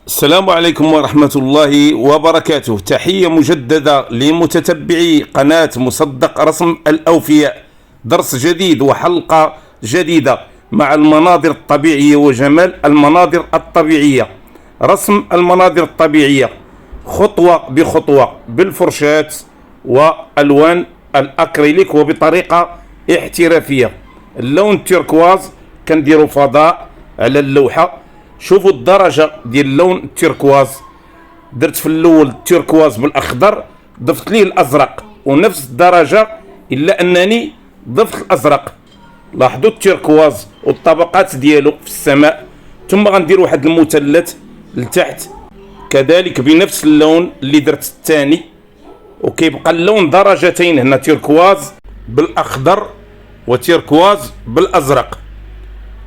السلام عليكم ورحمة الله وبركاته. تحية مجددة لمتتبعي قناة مصدق رسم الأوفياء. درس جديد وحلقة جديدة مع المناظر الطبيعية وجمال المناظر الطبيعية. رسم المناظر الطبيعية خطوة بخطوة بالفرشاة وألوان الأكريليك وبطريقة احترافية. اللون التيركواز كنديرو فضاء على اللوحة. شوفوا الدرجة ديال اللون التيركواز، درت في الاول التيركواز بالاخضر، ضفت ليه الازرق ونفس الدرجة الا انني ضفت الازرق. لاحظوا التيركواز والطبقات ديالو في السماء. ثم غندير واحد المثلث لتحت كذلك بنفس اللون اللي درت الثاني، وكيبقى اللون درجتين هنا، تيركواز بالاخضر وتيركواز بالازرق.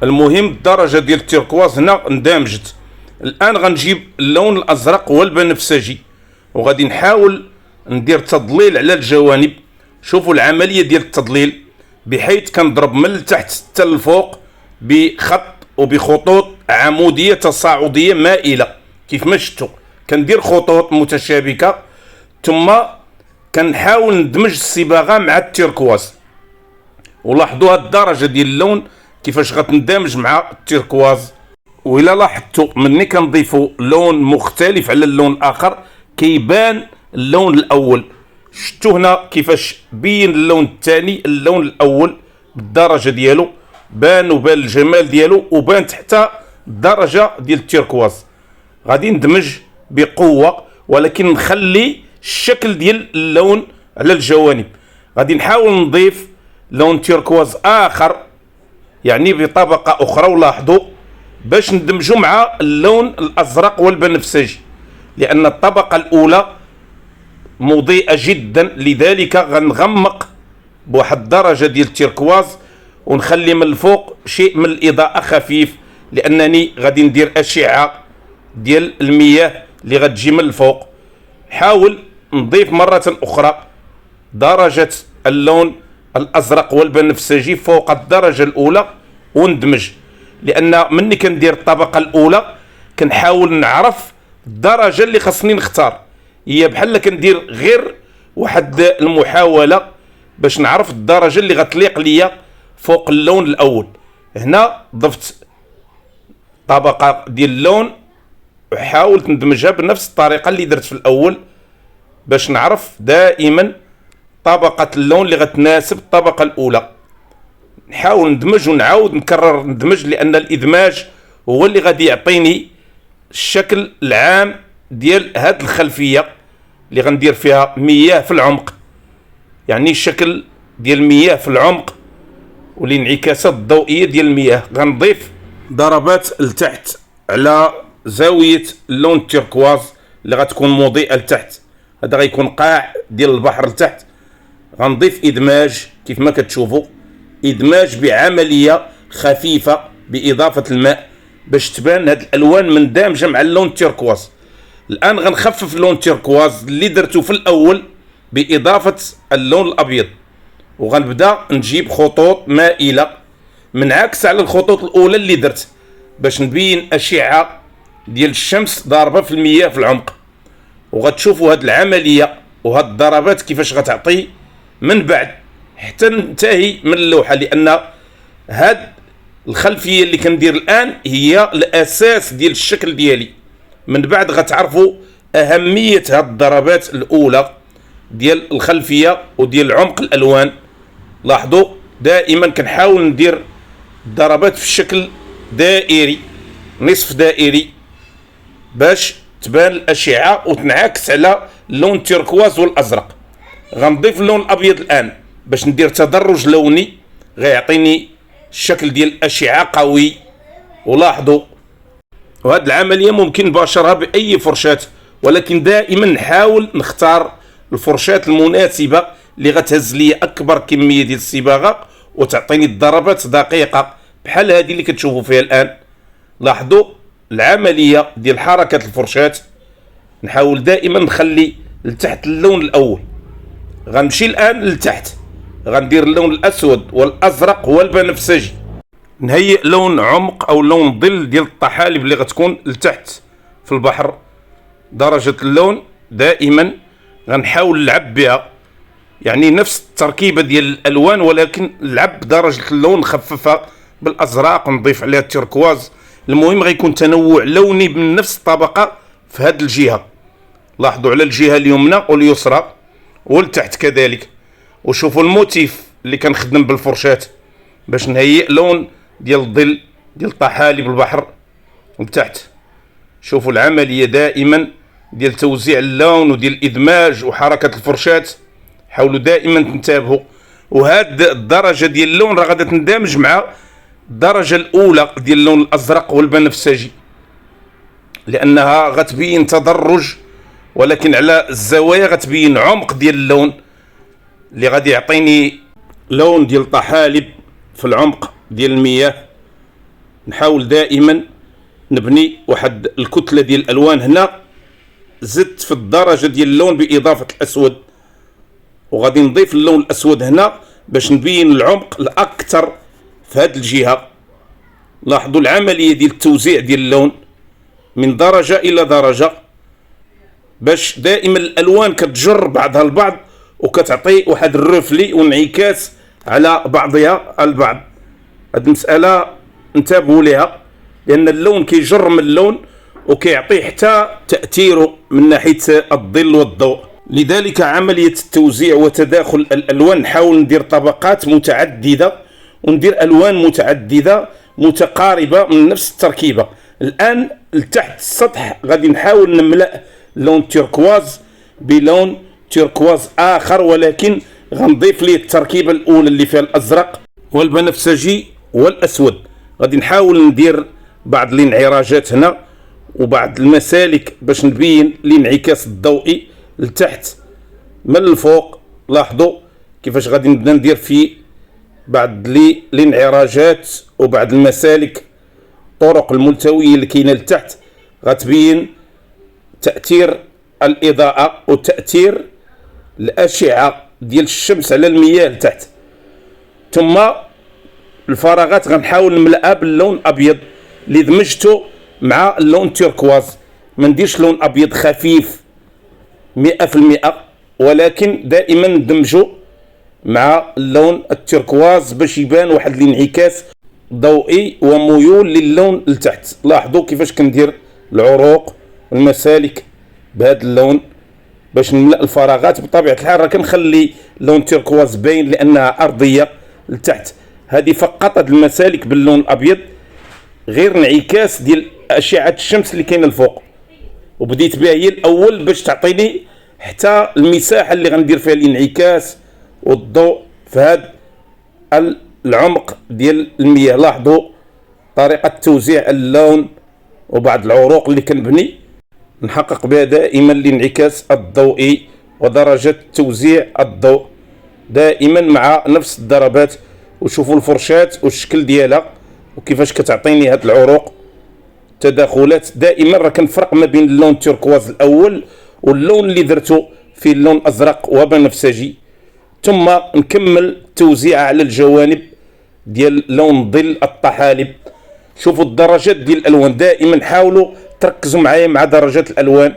المهم الدرجة ديال التيركواز هنا اندمجت. الان غنجيب اللون الازرق والبنفسجي وغادي نحاول ندير تضليل على الجوانب. شوفوا العملية ديال التضليل بحيث كنضرب من التحت حتى الفوق بخط وبخطوط عمودية تصاعدية مائلة كيف ما شفتوا. كندير خطوط متشابكة ثم كنحاول ندمج الصباغة مع التيركواز. ولاحظوا هاد الدرجة ديال اللون كيفاش غتندمج مع التيركواز. وإلا لاحظتوا مني كنضيفوا لون مختلف على اللون الآخر كيبان اللون الأول. شفتوا هنا كيفاش بين اللون الثاني اللون الأول بالدرجة ديالو، بان وبان الجمال ديالو وبان حتى الدرجة ديال التيركواز. غادي ندمج بقوة ولكن نخلي الشكل ديال اللون على الجوانب. غادي نحاول نضيف لون تيركواز آخر يعني بطبقة أخرى، ولاحظوا باش ندمجوا مع اللون الأزرق والبنفسجي لأن الطبقة الأولى مضيئة جدا، لذلك غنغمق بواحد الدرجة ديال التيركواز ونخلي من الفوق شيء من الإضاءة خفيف، لأنني غادي ندير أشعة ديال المياه اللي غتجي من الفوق. حاول نضيف مرة أخرى درجة اللون الازرق والبنفسجي فوق الدرجه الاولى وندمج، لان مني كندير الطبقه الاولى كنحاول نعرف الدرجه اللي خاصني نختار. هي بحال كندير غير واحد المحاوله باش نعرف الدرجه اللي غتليق ليا فوق اللون الاول. هنا ضفت طبقه ديال اللون وحاولت ندمجها بنفس الطريقه اللي درت في الاول باش نعرف دائما طبقة اللون اللي غتناسب الطبقة الأولى. نحاول ندمج ونعاود نكرر ندمج، لأن الإدماج هو اللي غادي يعطيني الشكل العام ديال هاد الخلفية اللي غندير فيها مياه في العمق، يعني الشكل ديال المياه في العمق والانعكاسات الضوئية ديال المياه. غنضيف ضربات لتحت على زاوية اللون التيركواز اللي غتكون مضيئة لتحت. هذا غيكون قاع ديال البحر لتحت. غنضيف إدماج كيف ما كتشوفوا، إدماج بعملية خفيفة بإضافة الماء باش تبان هاد الألوان مندمجة مع اللون التيركواز. الآن غنخفف اللون التيركواز اللي درته في الأول بإضافة اللون الأبيض، وغنبدأ نجيب خطوط مائلة منعكس على الخطوط الأولى اللي درت باش نبين أشعة ديال الشمس ضاربة في المياه في العمق. وغتشوفوا هاد العملية وهاد الضربات كيفاش غتعطي من بعد حتى ننتهي من اللوحة، لأن هاد الخلفية اللي كندير الآن هي الأساس ديال الشكل ديالي. من بعد غتعرفوا أهمية هاد الضربات الأولى ديال الخلفية وديال عمق الألوان. لاحظوا دائما كنحاول ندير ضربات في الشكل دائري، نصف دائري، باش تبان الأشعة وتنعكس على اللون التيركواز والأزرق. غنضيف اللون الأبيض الآن باش ندير تدرج لوني غيعطيني الشكل ديال الأشعة قوي. ولاحظوا وهاد العملية ممكن نباشرها بأي فرشاة، ولكن دائما نحاول نختار الفرشاة المناسبة اللي غتهز لي أكبر كمية ديال الصباغة وتعطيني الضربات دقيقة بحال هذه اللي كتشوفوا فيها الآن. لاحظوا العملية ديال حركة الفرشاة. نحاول دائما نخلي لتحت اللون الأول. غنمشي الآن لتحت، غندير اللون الأسود والأزرق والبنفسجي. نهيئ لون عمق او لون ظل ديال الطحالب اللي غتكون لتحت في البحر. درجة اللون دائما غنحاول نلعب بها، يعني نفس التركيبة ديال الألوان، ولكن نلعب درجة اللون نخففها بالأزرق ونضيف عليها التركواز. المهم غيكون تنوع لوني من نفس الطبقة في هذه الجهة. لاحظوا على الجهة اليمنى واليسرى والتحت كذلك. وشوفوا الموتيف اللي كنخدم بالفرشاة باش نهيئ لون ديال الظل ديال طحالب البحر لتحت. شوفوا العملية دائما ديال توزيع اللون وديال الإدماج وحركة الفرشاة، حاولوا دائما تنتبهوا. وهاد الدرجة ديال اللون راه غادا تندمج مع الدرجة الأولى ديال اللون الأزرق والبنفسجي، لأنها غتبين تدرج، ولكن على الزوايا غتبين عمق ديال اللون اللي غادي يعطيني لون ديال طحالب في العمق ديال المياه. نحاول دائما نبني واحد الكتلة ديال الألوان. هنا زدت في الدرجة ديال اللون بإضافة الأسود، وغادي نضيف اللون الأسود هنا باش نبين العمق الأكثر في هذه الجهة. لاحظوا العملية ديال التوزيع ديال اللون من درجة إلى درجة، باش دائما الألوان كتجر بعضها البعض وكتعطي واحد الرفلي وانعكاس على بعضها البعض. هذه المسألة انتبهوا لها، لأن اللون كيجر من اللون وكيعطي حتى تأثيره من ناحية الظل والضوء. لذلك عملية التوزيع وتداخل الألوان نحاول ندير طبقات متعددة وندير ألوان متعددة متقاربة من نفس التركيبة. الآن لتحت السطح غادي نحاول نملأ لون تيركواز بلون تيركواز آخر، ولكن غنضيف ليه التركيبة الأولى اللي فيها الأزرق والبنفسجي والأسود. غادي نحاول ندير بعض الانعراجات هنا وبعض المسالك باش نبين الانعكاس الضوئي لتحت من الفوق. لاحظوا كيفاش غادي نبدا ندير في بعض الانعراجات وبعض المسالك، الطرق الملتوية اللي كاينه لتحت غتبين تأثير الإضاءة وتأثير الأشعة ديال الشمس على المياه لتحت. ثم الفراغات غنحاول نملأها باللون الأبيض اللي دمجته مع اللون التيركواز. ما نديرش لون أبيض خفيف 100%، ولكن دائما ندمجه مع اللون التيركواز باش يبان واحد الانعكاس ضوئي وميول للون لتحت. لاحظوا كيفاش كندير العروق والمسالك بهذا اللون باش نملأ الفراغات. بطبيعة الحال راه كنخلي لون تيركواز باين لأنها أرضية لتحت. هذه فقط هاد المسالك باللون الأبيض غير انعكاس ديال أشعة الشمس اللي كاينه الفوق، وبديت بها هي الأول باش تعطيني حتى المساحة اللي غندير فيها الانعكاس والضوء في هذا العمق ديال المياه. لاحظوا طريقة توزيع اللون وبعض العروق اللي كنبني نحقق بها دائما الانعكاس الضوئي ودرجة توزيع الضوء دائما مع نفس الضربات. وشوفوا الفرشاة والشكل ديالها وكيفاش كتعطيني هاد العروق تداخلات. دائما راه كنفرق ما بين اللون التيركواز الأول واللون اللي درته في اللون الأزرق وبنفسجي، ثم نكمل التوزيع على الجوانب ديال لون ظل الطحالب. شوفوا الدرجات ديال الألوان، دائما حاولوا تركزوا معايا مع درجات الألوان.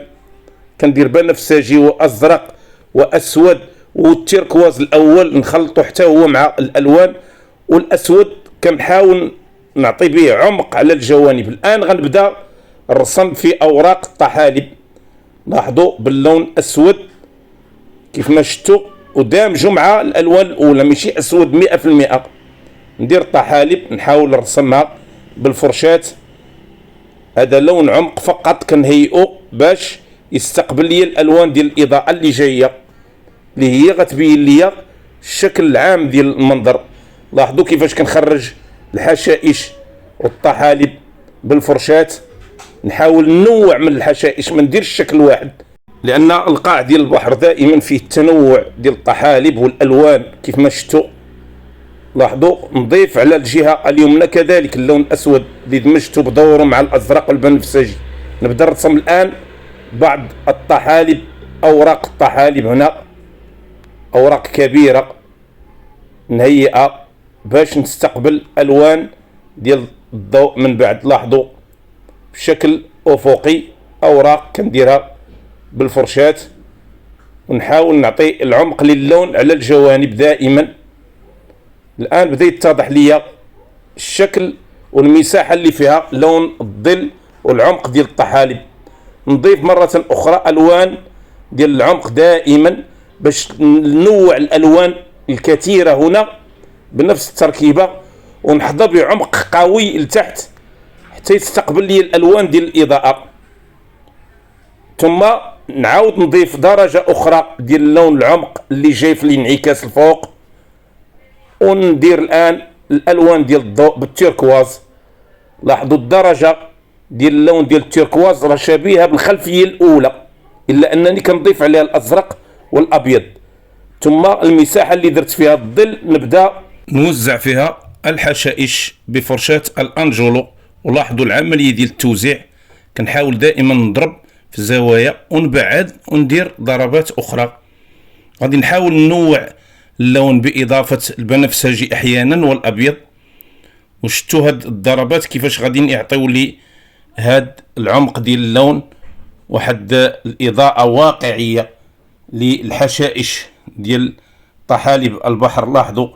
كندير بنفسجي وأزرق وأسود، والتيركواز الأول نخلطه حتى هو مع الألوان، والأسود كنحاول نعطي به عمق على الجوانب. الآن غنبدا الرسم في أوراق الطحالب. لاحظوا باللون الأسود كيف ما شفتوا ودامجوا مع الألوان الأولى، ماشي أسود 100%. ندير الطحالب نحاول نرسمها بالفرشاة. هذا لون عمق فقط كنهيئه باش يستقبل لي الألوان ديال الإضاءة اللي جاية، اللي هي غتبين لي الشكل العام ديال المنظر. لاحظوا كيفاش كنخرج الحشائش والطحالب بالفرشاة. نحاول ننوع من الحشائش، ما نديرش شكل واحد، لأن القاع ديال البحر دائما فيه التنوع ديال الطحالب والألوان كيف ما شفتوا. لاحظوا نضيف على الجهة اليمنى كذلك اللون الأسود اللي دمجته بدوره مع الأزرق والبنفسجي. نبدأ نرسم الآن بعض الطحالب، أوراق الطحالب هنا أوراق كبيرة نهيئها باش نستقبل ألوان ديال الضوء من بعد. لاحظوا بشكل أفقي الأوراق كنديرها بالفرشاة، ونحاول نعطي العمق للون على الجوانب دائما. الآن بدأ يتضح لي الشكل والمساحة اللي فيها لون الظل والعمق ديال الطحالب. نضيف مرة أخرى ألوان ديال العمق دائما باش ننوع الألوان الكثيرة هنا بنفس التركيبة، ونحضر بعمق قوي لتحت حتى يستقبل لي الألوان ديال الإضاءة. ثم نعاود نضيف درجة أخرى ديال اللون العمق اللي جاي في الانعكاس الفوق، وندير الآن الألوان ديال الضوء بالتيركواز. لاحظوا الدرجة ديال اللون ديال التيركواز راه شبيهة بالخلفية الأولى، إلا أنني كنضيف عليها الأزرق والأبيض. ثم المساحة اللي درت فيها الظل نبدأ نوزع فيها الحشائش بفرشاة الأنجولو. ولاحظوا العملية ديال التوزيع، كنحاول دائما نضرب في الزوايا ونبعد وندير ضربات أخرى. غادي نحاول ننوع اللون بإضافة البنفسجي أحيانا والأبيض. وشتوا هاد الضربات كيفاش غادي يعطيو لي هاد العمق ديال اللون، واحد الإضاءة واقعية للحشائش ديال طحالب البحر. لاحظوا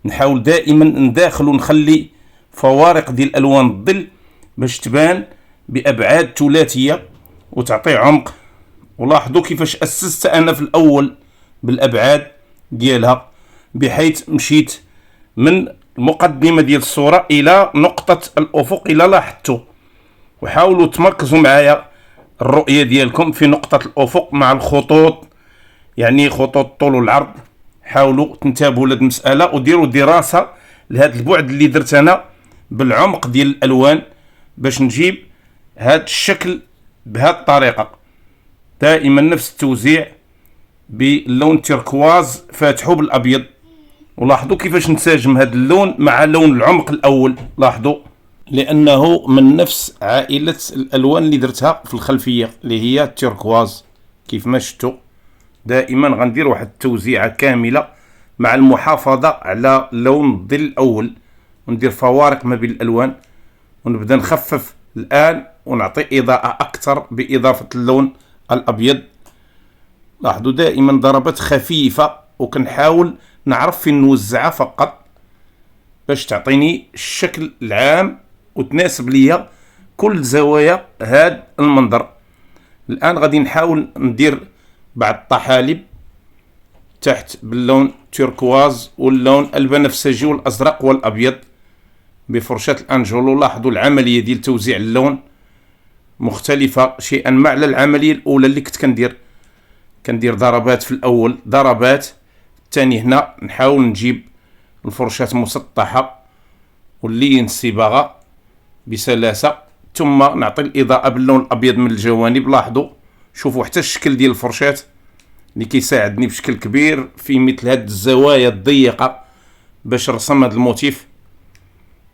نحاول دائما نداخل ونخلي فوارق ديال ألوان الظل باش تبان بأبعاد ثلاثية وتعطي عمق. ولاحظوا كيفاش أسست أنا في الأول بالأبعاد ديالها، بحيث مشيت من المقدمة ديال الصورة إلى نقطة الأفق. إلى لاحظتوا، وحاولوا تمركزوا معايا الرؤية ديالكم في نقطة الأفق مع الخطوط، يعني خطوط الطول والعرض. حاولوا تنتبهوا لهذه المسألة وديروا دراسة لهذا البعد اللي درت أنا بالعمق ديال الألوان باش نجيب هذا الشكل بهذه الطريقة. دائما نفس التوزيع باللون التركواز فاتحو بالأبيض. ولاحظوا كيفاش نساجم هذا اللون مع لون العمق الأول. لاحظوا لأنه من نفس عائلة الألوان اللي درتها في الخلفية اللي هي التركواز. كيف ما شفتوا دائما غندير واحد التوزيعة كاملة مع المحافظة على لون الظل الأول، وندير فوارق ما بين الألوان، ونبدأ نخفف الآن ونعطي إضاءة أكثر بإضافة اللون الأبيض. لاحظوا دائما ضربات خفيفة، وكنحاول نعرف فين نوزعها فقط باش تعطيني الشكل العام وتناسب ليا كل زوايا هذا المنظر. الآن غادي نحاول ندير بعض الطحالب تحت باللون تيركواز واللون البنفسجي والأزرق والأبيض بفرشاة الأنجولو. لاحظوا العملية ديال توزيع اللون مختلفة شيئا ما على العملية الأولى اللي كنت كندير ضربات في الأول، ضربات الثاني. هنا نحاول نجيب الفرشاة مسطحة واللين الصباغة بسلاسة، ثم نعطي الإضاءة باللون الأبيض من الجوانب. لاحظوا شوفوا حتى الشكل ديال الفرشاة اللي كيساعدني بشكل كبير في مثل هاد الزوايا الضيقة باش نرسم هاد الموتيف.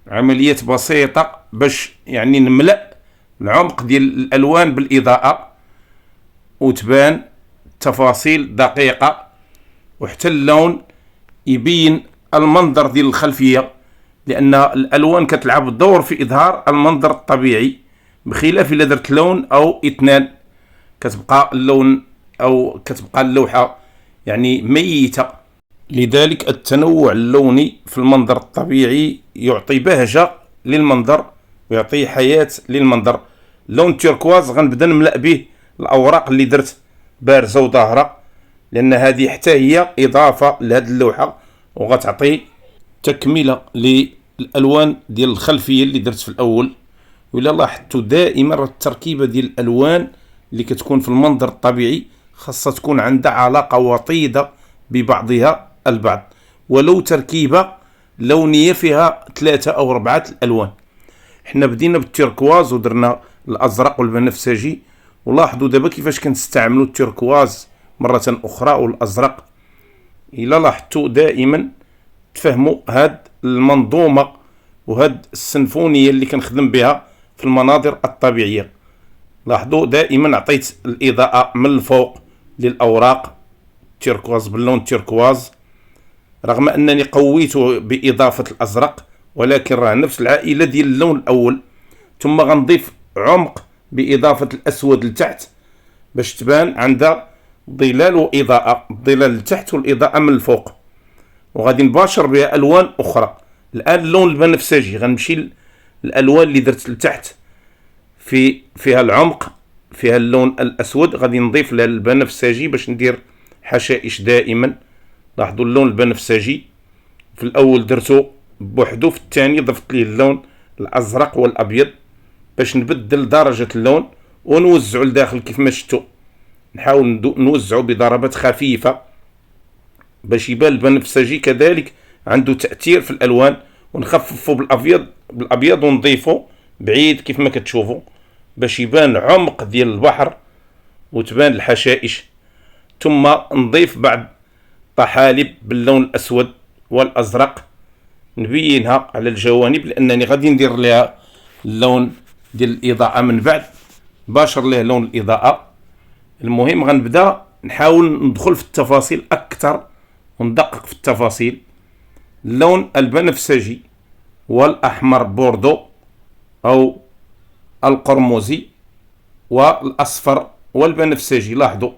عمليات بسيطة باش يعني نملأ العمق ديال الألوان بالإضاءة وتبان تفاصيل دقيقة، وحتى اللون يبين المنظر ديال الخلفية، لأن الألوان كتلعب دور في إظهار المنظر الطبيعي، بخلاف إلا درت لون أو اثنان كتبقى اللون أو كتبقى اللوحة يعني ميتة. لذلك التنوع اللوني في المنظر الطبيعي يعطي بهجة للمنظر ويعطي حياة للمنظر. اللون التيركواز غنبدا نملأ به الأوراق اللي درت بارزة وظاهرة، لأن هذه حتى هي إضافة لهذه اللوحة وغتعطي تكملة للألوان ديال الخلفية اللي درت في الأول. وإلا لاحظتوا دائما التركيبة ديال الألوان اللي كتكون في المنظر الطبيعي خاصة تكون عندها علاقة وطيدة ببعضها البعض، ولو تركيبة لونية فيها 3 أو 4 الألوان. احنا بدينا بالتيركواز ودرنا الأزرق والبنفسجي، ولاحظوا دابا كيفاش كنستعملوا التيركواز مرة أخرى والأزرق. إلا لاحظتوا دائما تفهموا هاد المنظومة وهاد السنفونية اللي كنخدم بها في المناظر الطبيعية. لاحظوا دائما عطيت الإضاءة من الفوق للأوراق تيركواز باللون التيركواز، رغم أنني قويته بإضافة الأزرق، ولكن راه نفس العائلة ديال اللون الأول. ثم غنضيف عمق بإضافة الأسود لتحت باش تبان عندها ظلال وإضاءة، الظلال لتحت والإضاءة من الفوق. وغادي نباشر بها ألوان أخرى. الآن اللون البنفسجي غنمشي الألوان اللي درت لتحت فيها العمق، فيها اللون الأسود، غادي نضيف لها البنفسجي باش ندير حشائش دائما. لاحظوا اللون البنفسجي في الأول درتو بوحدو، في الثاني ضفت ليه اللون الأزرق والأبيض باش نبدل درجة اللون ونوزعو لداخل كيف ما شفتوا. نحاول نوزعو بضربات خفيفة باش يبان البنفسجي كذلك عنده تأثير في الألوان، ونخففو بالأبيض ونضيفو بعيد كيف ما كتشوفوا باش يبان عمق ديال البحر وتبان الحشائش. ثم نضيف بعض طحالب باللون الأسود والأزرق نبينها على الجوانب، لأنني غادي ندير لها اللون ديال الإضاءة من بعد، باشر ليه لون الإضاءة. المهم غنبدا نحاول ندخل في التفاصيل أكثر وندقق في التفاصيل. اللون البنفسجي والأحمر بوردو أو القرمزي والأصفر والبنفسجي، لاحظوا،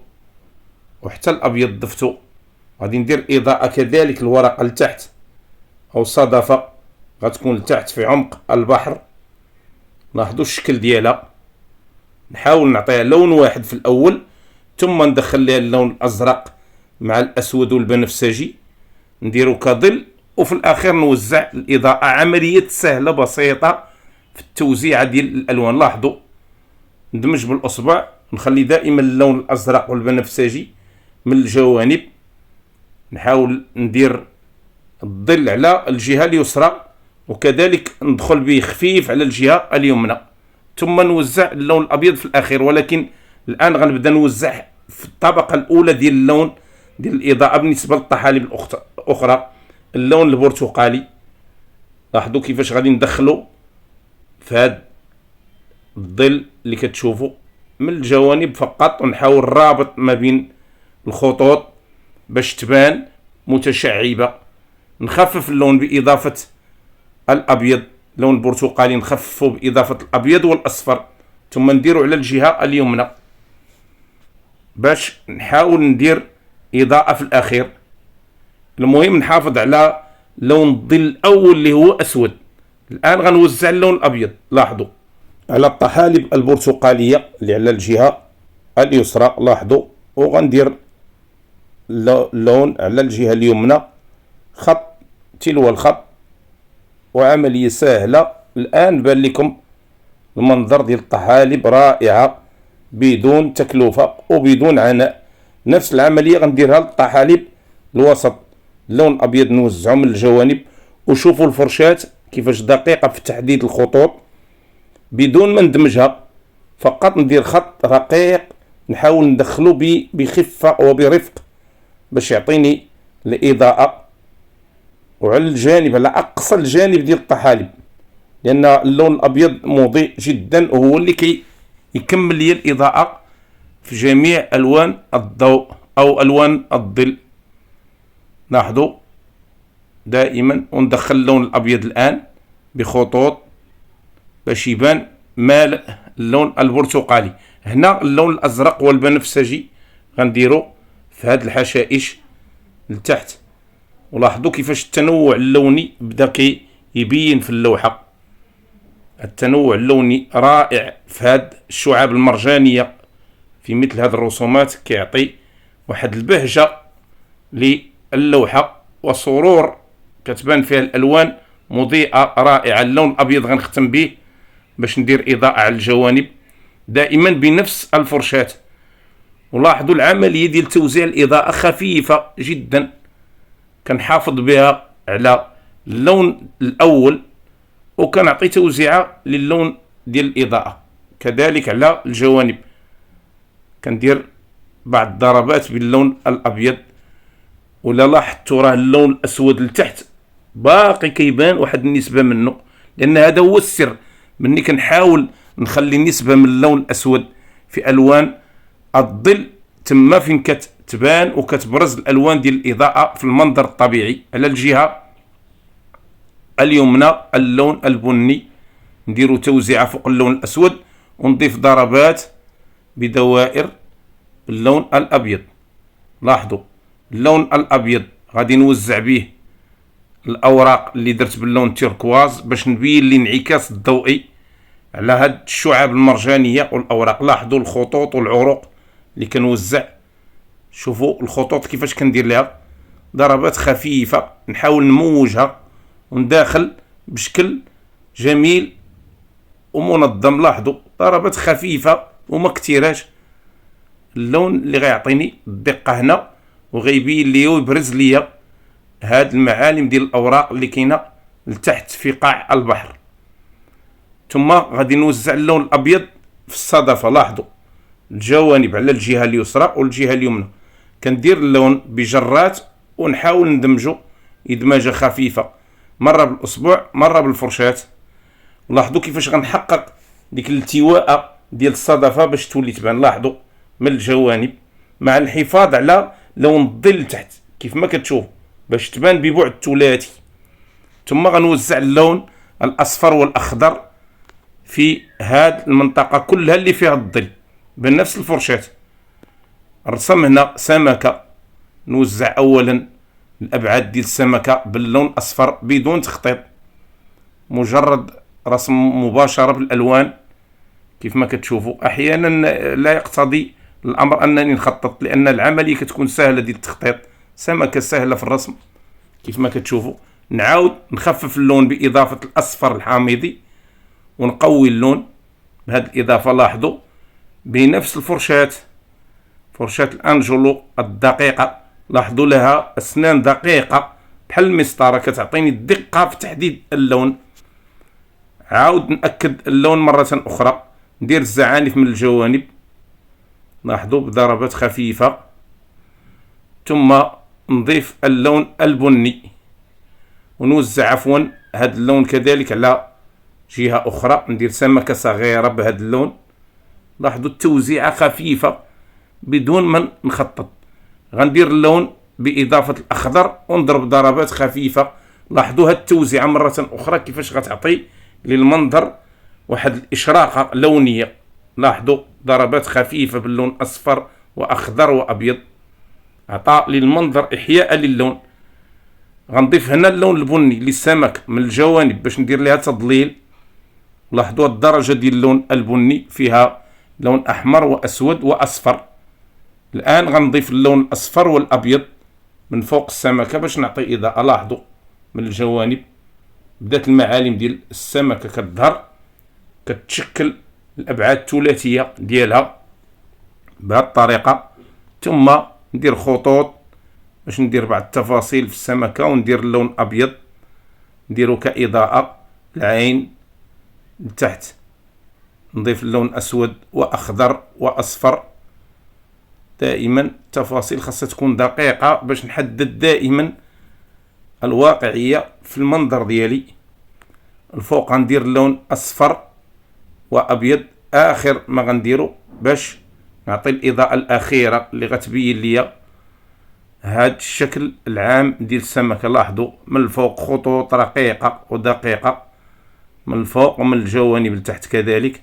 وحتى الأبيض ضفتو. غادي ندير إضاءة كذلك الورقة لتحت أو الصدفة غتكون لتحت في عمق البحر. لاحظوا الشكل ديالها. نحاول نعطيها لون واحد في الأول، ثم ندخل لها اللون الأزرق مع الأسود والبنفسجي نديرو كظل، وفي الأخير نوزع الإضاءة. عملية سهلة بسيطة في التوزيع ديال الألوان. لاحظوا ندمج بالأصبع، نخلي دائما اللون الأزرق والبنفسجي من الجوانب. نحاول ندير الظل على الجهة اليسرى وكذلك ندخل به خفيف على الجهة اليمنى، ثم نوزع اللون الأبيض في الأخير. ولكن الآن غنبدا نوزع في الطبقة الأولى ديال اللون ديال الإضاءة. بالنسبة للطحالب الأخرى اللون البرتقالي، لاحظوا كيفاش غادي ندخلو في هذا الظل اللي كتشوفوا من الجوانب فقط، ونحاول رابط ما بين الخطوط باش تبان متشعبة. نخفف اللون بإضافة الأبيض، لون البرتقالي نخففه بإضافة الأبيض والأصفر، ثم نديرو على الجهة اليمنى باش نحاول ندير إضاءة في الأخير. المهم نحافظ على لون الظل الأول اللي هو أسود. الآن غنوزع اللون الأبيض، لاحظوا، على الطحالب البرتقالية اللي على الجهة اليسرى، لاحظوا، وغندير اللون على الجهة اليمنى خط تلو الخط، وعملية سهلة. الآن بان لكم المنظر ديال الطحالب رائعة بدون تكلفة وبدون عناء. نفس العملية غنديرها للطحالب الوسط، اللون الأبيض نوزعه من الجوانب، وشوفوا الفرشاة كيفاش دقيقة في تحديد الخطوط بدون ما ندمجها، فقط ندير خط رقيق نحاول ندخلو بخفة وبرفق باش يعطيني الإضاءة. وعلى الجانب، على أقصى الجانب ديال الطحالب، لأن اللون الأبيض مضيء جدا وهو اللي يكمل لي الإضاءة في جميع ألوان الضوء أو ألوان الظل. لاحظوا دائما، وندخل اللون الأبيض الآن بخطوط باش يبان مال اللون البرتقالي. هنا اللون الأزرق والبنفسجي غنديرو في هاد الحشائش لتحت. ولاحظوا كيفاش التنوع اللوني بدا يبين في اللوحة. التنوع اللوني رائع في هاد الشعاب المرجانية في مثل هاد الرسومات، كيعطي واحد البهجة للوحة وسرور، كتبان فيها الألوان مضيئة رائعة. اللون الأبيض غنختم به باش ندير إضاءة على الجوانب دائما بنفس الفرشاة. ولاحظوا العملية ديال توزيع الإضاءة خفيفة جدا، كنحافظ بها على اللون الأول وكنعطي توزيعة للون ديال الإضاءة كذلك على الجوانب. كندير بعض الضربات باللون الأبيض، ولا لاحظتوا راه اللون الأسود لتحت باقي كيبان واحد النسبة منه، لأن هذا هو السر. مني كنحاول نخلي نسبة من اللون الأسود في ألوان الظل، تما فين كتبان وكتبرز الألوان ديال الإضاءة في المنظر الطبيعي. على الجهة اليمنى اللون البني نديرو توزيعة فوق اللون الأسود، ونضيف ضربات بدوائر اللون الأبيض. لاحظوا اللون الأبيض غادي نوزع به الأوراق اللي درت باللون تيركواز باش نبين الانعكاس الضوئي على هاد الشعاب المرجانية والأوراق. لاحظوا الخطوط والعروق اللي كنوزع، شوفوا الخطوط كيفاش كندير لها ضربات خفيفة، نحاول نموجها ونداخل بشكل جميل ومنظم. لاحظوا ضربات خفيفة وما كتيراش، اللون اللي غيعطيني الدقة هنا وغيبين لي ويبرز لي هاد المعالم ديال الأوراق اللي كاينة لتحت في قاع البحر. ثم غادي نوزع اللون الأبيض في الصدفة. لاحظوا الجوانب على الجهة اليسرى والجهة اليمنى، كندير اللون بجرات ونحاول ندمجو إدماجة خفيفة، مرة بالأصبع مرة بالفرشاة. لاحظوا كيفاش غنحقق ديك الالتواء ديال الصدفة باش تولي تبان. لاحظوا من الجوانب مع الحفاظ على لون الظل تحت كيف ما كتشوف باش تبان ببعد ثلاثي. ثم غنوزع اللون الأصفر والأخضر في هاد المنطقة كلها اللي فيها الظل بنفس الفرشاة. رسم هنا سمكة، نوزع أولا الأبعاد ديال السمكة باللون الأصفر بدون تخطيط، مجرد رسم مباشرة بالألوان كيف ما كتشوفوا. أحيانا لا يقتضي الأمر أنني نخطط لأن العملية كتكون سهلة ديال التخطيط، سمكة سهلة في الرسم كيف ما كتشوفوا. نعاود نخفف اللون بإضافة الأصفر الحامضي ونقوي اللون بهذه الإضافة. لاحظوا بنفس الفرشاة، فرشاة الأنجلو الدقيقة، لاحظوا لها أسنان دقيقة بحال المسطرة كتعطيني الدقة في تحديد اللون. عاود نأكد اللون مرة أخرى، ندير الزعانف من الجوانب، لاحظوا بضربات خفيفة. ثم نضيف اللون البني ونوزع عفوا هذا اللون كذلك على جهة أخرى، ندير سمكة صغيرة بهذا اللون. لاحظوا التوزيعة خفيفة بدون ما نخطط. غندير اللون بإضافة الأخضر ونضرب ضربات خفيفة. لاحظوا هاد التوزيعة مرة أخرى كيفاش غتعطي للمنظر واحد الإشراقة لونية. لاحظوا ضربات خفيفة باللون أصفر وأخضر وأبيض، عطاء للمنظر إحياء للون. غنضيف هنا اللون البني للسمك من الجوانب باش ندير لها تضليل. لاحظوا الدرجة ديال اللون البني فيها لون أحمر وأسود وأصفر. الآن غنضيف اللون الأصفر والأبيض من فوق السمكة باش نعطي إضاءة. لاحظوا من الجوانب بدات المعالم ديال السمكة كتظهر، كتشكل الأبعاد الثلاثية ديالها بهذه الطريقة. ثم ندير خطوط باش ندير بعض التفاصيل في السمكة وندير اللون أبيض نديرو كإضاءة العين لتحت. نضيف اللون أسود وأخضر وأصفر. دائما التفاصيل خاصها تكون دقيقة باش نحدد دائما الواقعية في المنظر ديالي. الفوق غندير اللون أصفر وأبيض آخر ما غنديرو باش نعطي الإضاءة الأخيرة اللي غتبين لي هاد الشكل العام ديال السمكة. لاحظوا من الفوق خطوط رقيقة ودقيقة من الفوق ومن الجوانب لتحت كذلك،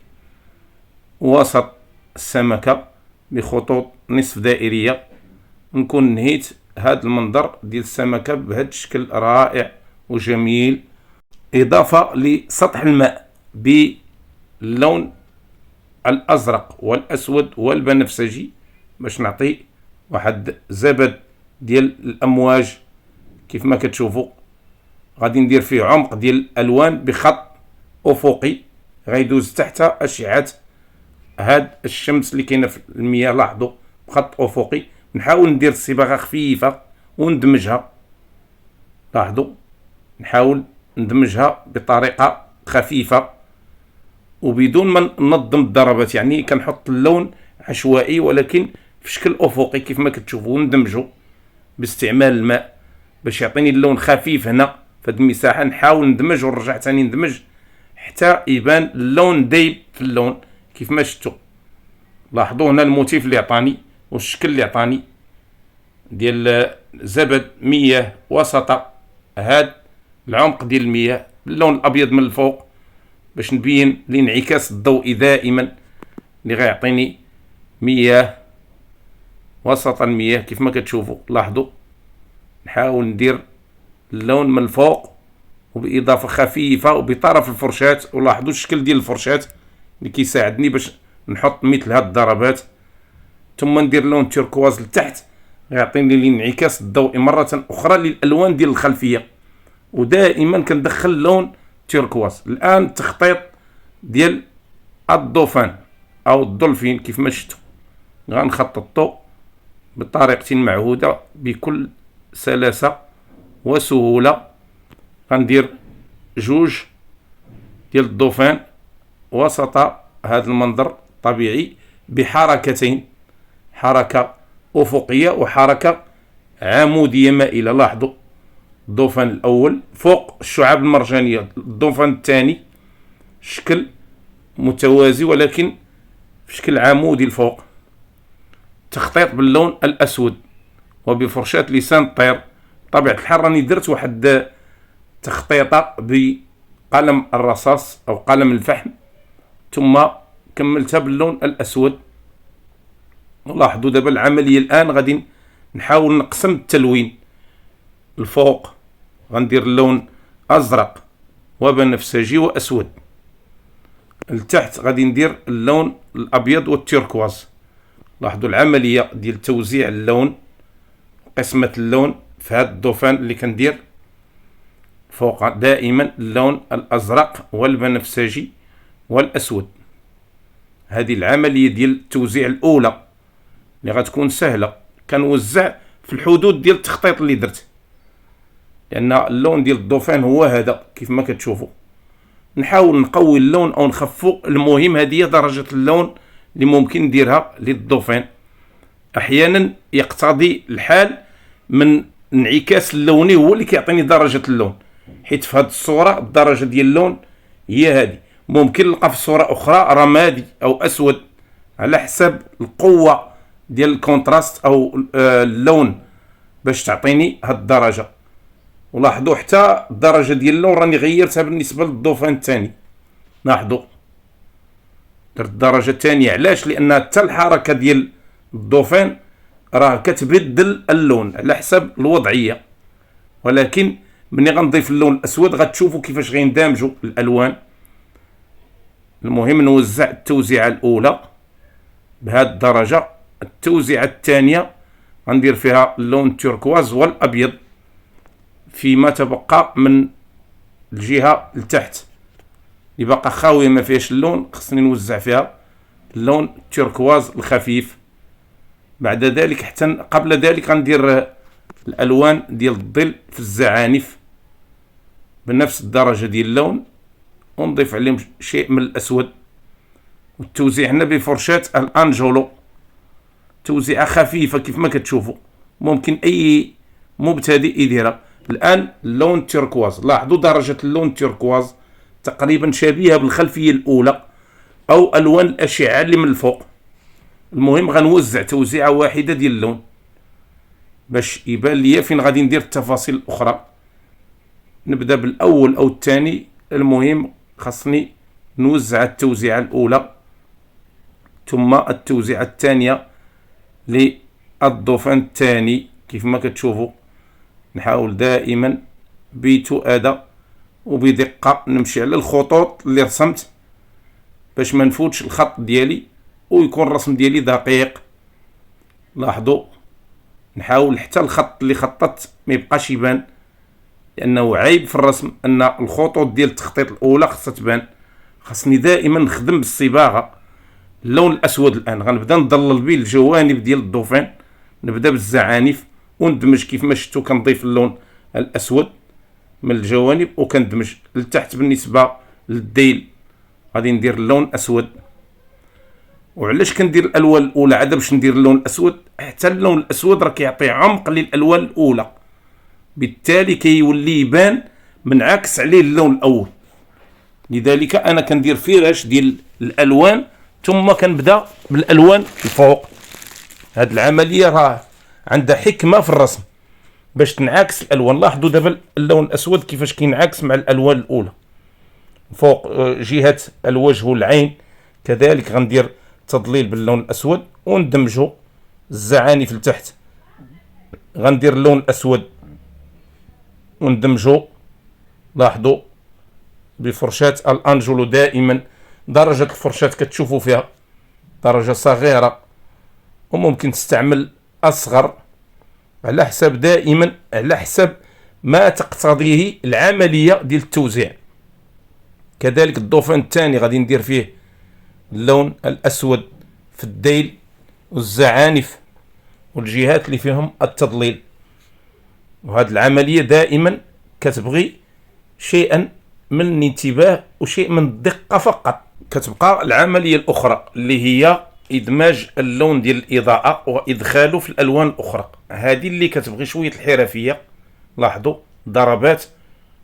وسط السمكة بخطوط نصف دائرية. نكون نهيت هذا المنظر ديال السمكة بهذا الشكل رائع وجميل. إضافة لسطح الماء باللون الأزرق والأسود والبنفسجي باش نعطي واحد زبد ديال الأمواج كيف ما كتشوفوا. غادي ندير فيه عمق ديال الألوان بخط أفقي غيدوز تحت أشعة هاد الشمس اللي كاينه في المياه. لاحظوا بخط أفقي نحاول ندير الصباغة خفيفة وندمجها. لاحظوا نحاول ندمجها بطريقة خفيفة وبدون ما ننظم الضربات، يعني كنحط اللون عشوائي ولكن في شكل أفقي كيف ما كتشوفوا. ندمجو باستعمال الماء باش يعطيني اللون خفيف هنا في هذه المساحة. نحاول ندمج ونرجع ثاني ندمج حتى يبان اللون دايب في اللون كيف ما شفتوا. لاحظوا هنا الموتيف اللي عطاني والشكل اللي عطاني ديال زبد مياه وسط هاد العمق ديال المياه باللون الابيض من الفوق باش نبين الانعكاس الضوئي دائما اللي غيعطيني مياه، وسط المياه كيف ما كتشوفوا. لاحظوا نحاول ندير اللون من الفوق وبإضافة خفيفة وبطرف الفرشاة، ولاحظوا الشكل ديال الفرشاة اللي كيساعدني باش نحط مثل هاد الضربات. ثم ندير لون تيركواز لتحت يعطيني الانعكاس الضوئي مرة أخرى للألوان ديال الخلفية، ودائما كندخل لون تيركواز. الآن التخطيط ديال الدوفان أو الدولفين كيف ما شفتوا غنخططو بطريقة معهودة بكل سلاسة وسهولة. غندير جوج ديال الدوفان وسط هذا المنظر الطبيعي بحركتين، حركة أفقية وحركة عمودية مائلة. لاحظوا الدوفان الأول فوق الشعاب المرجانية، الدوفان الثاني شكل متوازي ولكن في شكل عمودي الفوق. تخطيط باللون الأسود وبفرشاة لسان الطير. طبيعة الحال راني درت واحد تخطيطة بقلم الرصاص أو قلم الفحم ثم كملتها باللون الأسود. لاحظوا دابا العملية الآن غادي نحاول نقسم التلوين. الفوق غندير اللون أزرق وبنفسجي وأسود، التحت غادي ندير اللون الأبيض والتيركواز. لاحظوا العملية ديال توزيع اللون وقسمة اللون في هذا الدوفان اللي كندير فوق دائما اللون الأزرق والبنفسجي والأسود. هذه العملية ديال التوزيع الأولى اللي غتكون سهلة، كنوزع في الحدود ديال التخطيط اللي درت، لأن اللون ديال الدوفان هو هذا كيف ما كتشوفوا. نحاول نقوي اللون أو نخفو، المهم هذه هي درجة اللون اللي ممكن نديرها للدوفان. أحيانا يقتضي الحال من انعكاس اللوني هو اللي كيعطيني درجة اللون، حيت في هذه الصورة الدرجة ديال اللون هي هذه. ممكن نلقى في صورة أخرى رمادي أو أسود على حسب القوة ديال الكونتراست أو اللون باش تعطيني هاد الدرجة. ولاحظوا حتى الدرجة ديال اللون راني غيرتها بالنسبة للدوفان الثاني. لاحظوا درت الدرجة الثانية، علاش؟ لأن حتى الحركة ديال الدوفان راه كتبدل اللون على حسب الوضعية، ولكن ملي غنضيف اللون الأسود غتشوفوا كيفاش غيندمجوا الألوان. المهم نوزع التوزيعة الأولى بهذه الدرجة. التوزيعة الثانية غندير فيها اللون التوركواز والأبيض فيما تبقى من الجهة لتحت اللي باقا خاوية ما فيهاش اللون، خصني نوزع فيها اللون التوركواز الخفيف. بعد ذلك حتى قبل ذلك غندير الألوان ديال الظل في الزعانف بنفس الدرجة ديال اللون ونضيف عليهم شيء من الأسود. والتوزيع هنا بفرشاة الأنجولو، توزيعة خفيفة كيف ما كتشوفوا، ممكن أي مبتدئ يديرها. الآن اللون التيركواز، لاحظوا درجة اللون التيركواز تقريبا شبيهة بالخلفية الأولى أو ألوان الأشعة اللي من الفوق. المهم غنوزع توزيعة واحدة ديال اللون باش يبان ليا فين غادي ندير التفاصيل الأخرى. نبدأ بالأول أو الثاني، المهم خاصني نوزع التوزيعة الأولى ثم التوزيعة الثانية للدوفان الثاني. كيف ما كتشوفوا نحاول دائما بتؤادة وبدقة نمشي على الخطوط اللي رسمت باش ما نفوتش الخط ديالي ويكون الرسم ديالي دقيق. لاحظوا نحاول حتى الخط اللي خططت ما يبقاش يبان، لأنه عيب في الرسم أن الخطوط ديال التخطيط الأولى خصها تبان. خاصني دائما نخدم بالصباغة. اللون الأسود الآن غنبدا نضلل به الجوانب ديال الدوفان، نبدا بالزعانف وندمج كيف ما شفتوا كنضيف اللون الأسود من الجوانب وكندمج لتحت. بالنسبة للديل غادي ندير اللون أسود. وعلاش كندير الألوان الأولى عاد باش ندير اللون الأسود؟ حتى اللون الأسود راه كيعطي عمق للألوان الأولى، بالتالي كيولي يبان منعكس عليه اللون الأول. لذلك أنا كندير فراش ديال الألوان ثم كنبدا بالألوان الفوق. هاد العملية راه عندها حكمة في الرسم باش تنعكس الألوان. لاحظوا دابا اللون الأسود كيفاش كينعكس مع الألوان الأولى فوق جهة الوجه والعين. كذلك غندير تضليل باللون الاسود وندمجو الزعانف لتحت. غندير اللون الاسود وندمجو، لاحظوا بفرشاة الانجلو. دائما درجة الفرشاة كتشوفوا فيها درجة صغيرة، وممكن تستعمل اصغر على حسب، دائما على حسب ما تقتضيه العملية ديال التوزيع. كذلك الضوفان الثاني غادي ندير فيه اللون الاسود في الديل والزعانف والجهات اللي فيهم التضليل. وهذه العملية دائما كتبغي شيئا من الانتباه وشيء من الدقة فقط. كتبقى العملية الأخرى اللي هي إدماج اللون ديال الإضاءة وإدخاله في الألوان الأخرى. هذه اللي كتبغي شوية الحرفية. لاحظوا ضربات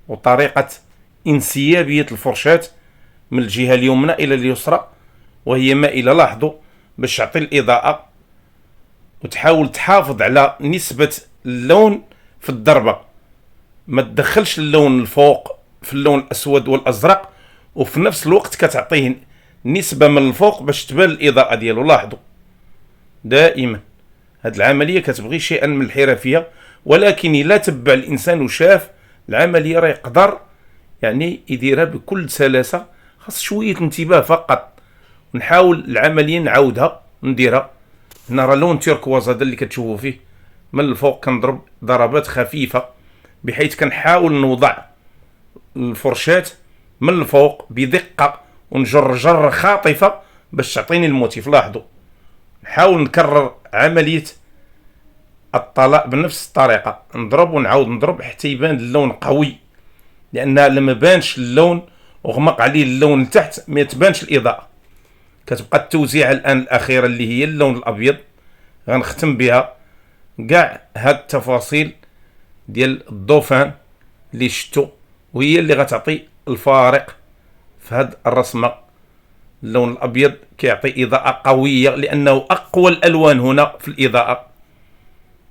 وطريقة انسيابية الفرشاة من الجهة اليمنى إلى اليسرى وهي مائلة. لاحظوا باش تعطي الإضاءة وتحاول تحافظ على نسبة اللون في الضربة، ما تدخلش اللون الفوق في اللون الأسود والأزرق وفي نفس الوقت كتعطيه نسبة من الفوق باش تبان الإضاءة ديالو. لاحظوا دائما هاد العملية كتبغي شيئا من الحرفية، ولكن إلا تبع الإنسان وشاف العملية راه يقدر يعني يديرها بكل سلاسة. خاص شوية انتباه فقط. نحاول العملية نعاودها نديرها. هنا راه لون تيركواز هذا اللي كتشوفوا فيه من الفوق، كنضرب ضربات خفيفة بحيث كنحاول نوضع الفرشاة من الفوق بدقة ونجر جر خاطفة باش تعطيني الموتيف. لاحظوا نحاول نكرر عملية الطلاء بنفس الطريقة، نضرب ونعاود نضرب حتى يبان اللون قوي، لأن لما بانش اللون وغمق عليه اللون لتحت ما تبانش الإضاءة. كتبقى التوزيعة الآن الأخيرة اللي هي اللون الأبيض، غنختم بها كاع هاد التفاصيل ديال الضوفان اللي شفتوا، وهي اللي غتعطي الفارق في هاد الرسمة. اللون الأبيض كيعطي إضاءة قوية لأنه أقوى الألوان هنا في الإضاءة.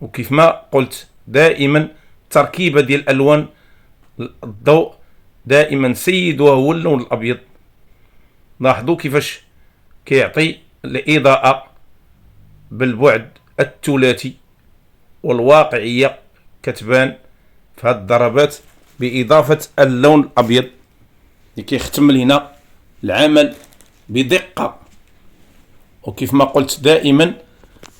وكيف ما قلت دائما تركيبة ديال الألوان الضوء دائما سيد وهو اللون الأبيض. لاحظوا كيفاش كيعطي الإضاءة بالبعد الثلاثي والواقعية كتبان في هاد الضربات بإضافة اللون الأبيض اللي كيختم لنا العمل بدقة. وكيف ما قلت دائما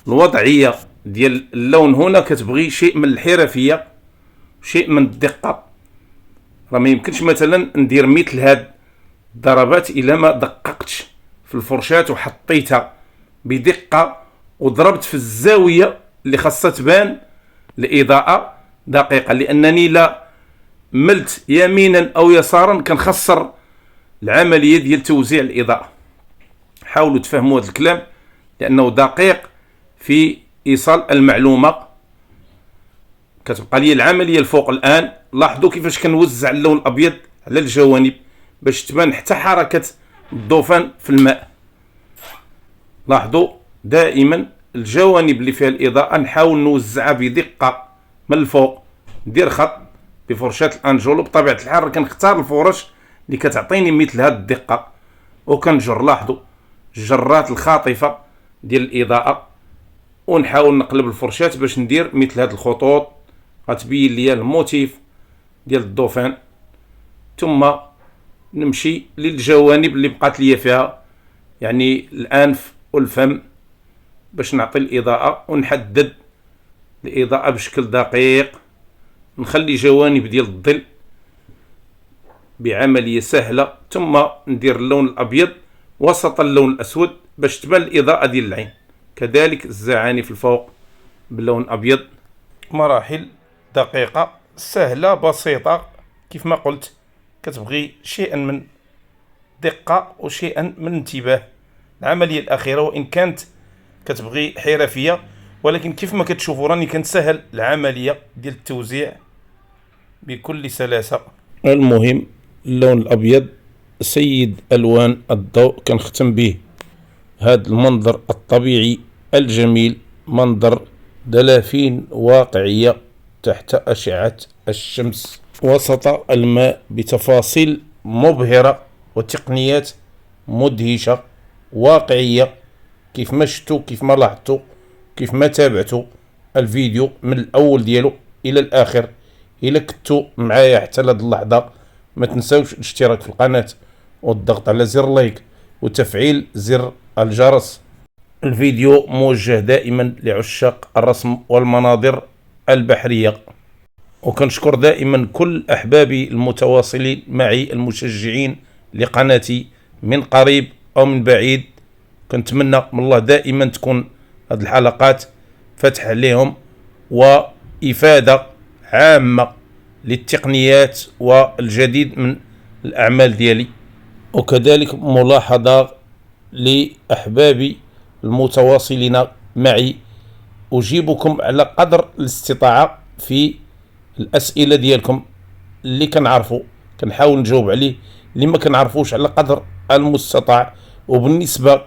الوضعية ديال اللون هنا كتبغي شيء من الحرفية شيء من الدقة. راه ما يمكنش مثلا ندير مثل هاد الضربات إلا ما دققتش في الفرشاة وحطيتها بدقة وضربت في الزاوية اللي خاصها تبان الإضاءة دقيقة، لأنني لا ملت يمينا أو يسارا كنخسر العملية ديال توزيع الإضاءة. حاولوا تفهموا هذا الكلام لأنه دقيق في إيصال المعلومة. كتبقى لي العملية الفوق الآن. لاحظوا كيفاش كنوزع اللون الأبيض على الجوانب باش تبان حتى حركة الضوفان في الماء. لاحظوا دائما الجوانب اللي فيها الإضاءة نحاول نوزعها بدقة من الفوق. ندير خط بفرشاة الأنجلو، بطبيعة الحال كنختار الفرش اللي كتعطيني مثل هذه الدقة وكنجر. لاحظوا الجرات الخاطفة ديال الإضاءة ونحاول نقلب الفرشاة باش ندير مثل هذه الخطوط غتبين لي الموتيف ديال الضوفان. ثم نمشي للجوانب اللي بقات لي فيها يعني الأنف والفم باش نعطي الإضاءة ونحدد الإضاءة بشكل دقيق. نخلي جوانب ديال الظل بعملية سهلة، ثم ندير اللون الأبيض وسط اللون الأسود باش تبان الإضاءة ديال العين. كذلك الزعانف الفوق باللون الأبيض. مراحل دقيقة سهلة بسيطة كيف ما قلت، كتبغي شيئا من دقة وشيئا من انتباه. العملية الأخيرة وإن كانت كتبغي حرفية، ولكن كيف ما كتشوفوا راني كنسهل العملية ديال التوزيع بكل سلاسة. المهم اللون الأبيض سيد ألوان الضوء كنختم به هذا المنظر الطبيعي الجميل، منظر دلافين واقعية تحت أشعة الشمس وسط الماء بتفاصيل مبهرة وتقنيات مدهشة واقعية كيف ما شفتوا، كيف ما لاحظتوا، كيف ما تابعتوا الفيديو من الأول ديالو إلى الآخر. إلا كنتوا معايا حتى لهاد اللحظة ما تنساوش الاشتراك في القناة والضغط على زر لايك وتفعيل زر الجرس. الفيديو موجه دائما لعشاق الرسم والمناظر البحرية، وكنشكر دائما كل أحبابي المتواصلين معي المشجعين لقناتي من قريب أو من بعيد. كنتمنى من الله دائما تكون هذه الحلقات فتح عليهم وإفادة عامة للتقنيات والجديد من الأعمال ديالي. وكذلك ملاحظة لأحبابي المتواصلين معي، أجيبكم على قدر الاستطاعة في الأسئلة ديالكم اللي كنعرفوا كنحاول نجاوب عليه، اللي ما كنعرفوش على قدر المستطاع. وبالنسبة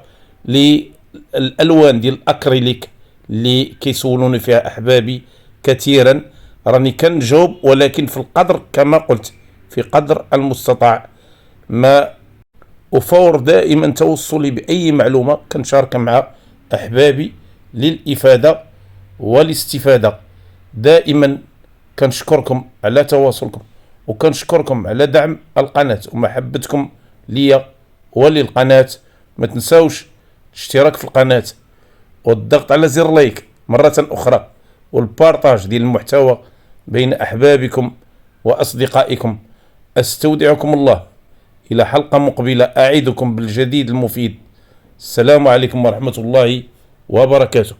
للألوان ديال الأكريليك اللي كيسولوني فيها أحبابي كثيرا، راني كنجاوب، ولكن في القدر كما قلت في قدر المستطاع. ما أفور دائما توصلي بأي معلومة كنشاركها مع أحبابي للإفادة والاستفادة. دائما كنشكركم على تواصلكم، وكنشكركم على دعم القناة ومحبتكم ليا وللقناة. ما تنساوش الاشتراك في القناة والضغط على زر لايك مرة أخرى، والبارطاج ديال المحتوى بين أحبابكم وأصدقائكم. أستودعكم الله إلى حلقة مقبلة أعيدكم بالجديد المفيد. السلام عليكم ورحمة الله وبركاته.